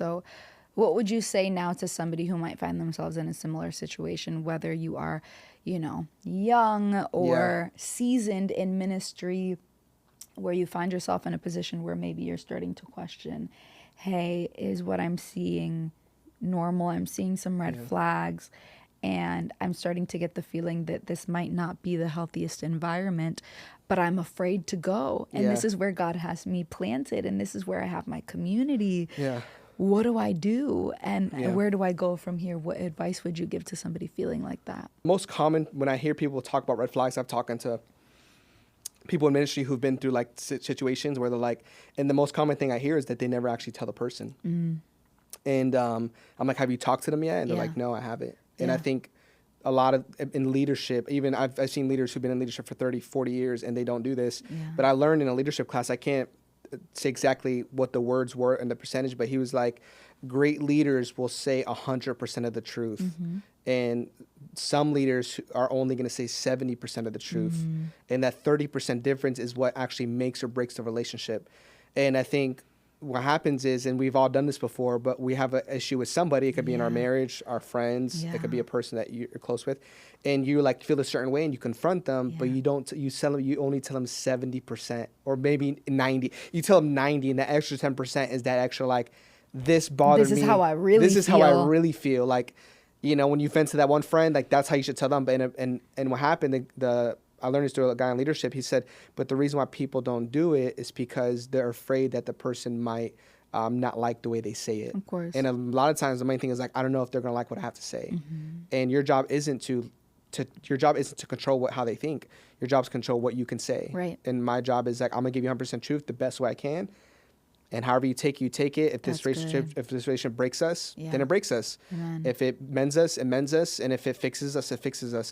So what would you say now to somebody who might find themselves in a similar situation, whether you are, young Yeah. or seasoned in ministry, where you find yourself in a position where maybe you're starting to question, hey, is what I'm seeing normal? I'm seeing some red Yeah. flags, and I'm starting to get the feeling that this might not be the healthiest environment, but I'm afraid to go. And Yeah. this is where God has me planted, and this is where I have my community. Yeah. What do I do? And Yeah. where do I go from here? What advice would you give to somebody feeling like that? Most common when I hear people talk about red flags, I've talking to people in ministry who've been through like situations where they're like, and the most common thing I hear is that they never actually tell the person. And I'm like, have you talked to them yet? And they're Yeah. like, no, I haven't. And I Yeah. think a lot of in leadership, even I've seen leaders who've been in leadership for 30, 40 years and they don't do this. Yeah. But I learned in a leadership class, I can't say exactly what the words were and the percentage, but he was like, great leaders will say 100% of the truth. And some leaders are only going to say 70% of the truth. And that 30% difference is what actually makes or breaks the relationship. And I think what happens is, and we've all done this before, but we have an issue with somebody. It could be in our Yeah. marriage, our friends. Yeah. It could be a person that you're close with, and you like feel a certain way, and you confront them, but Yeah. you don't. You only tell them 70%, or maybe 90. You tell them 90, and the extra 10% is that extra like, this bothered me. This is how I really This is how I feel. really feel. Like, when you vent to that one friend, like that's how you should tell them. But and what happened? I learned this through a guy in leadership. He said, but the reason why people don't do it is because they're afraid that the person might not like the way they say it. Of course. And a lot of times the main thing is like, I don't know if they're going to like what I have to say. And your job isn't to control how they think. Your job is to control what you can say. Right. And my job is like, I'm going to give you 100% truth the best way I can. And however you take it. If That's this relationship breaks us, Yeah. then it breaks us. Amen. If it mends us, it mends us. And if it fixes us, it fixes us.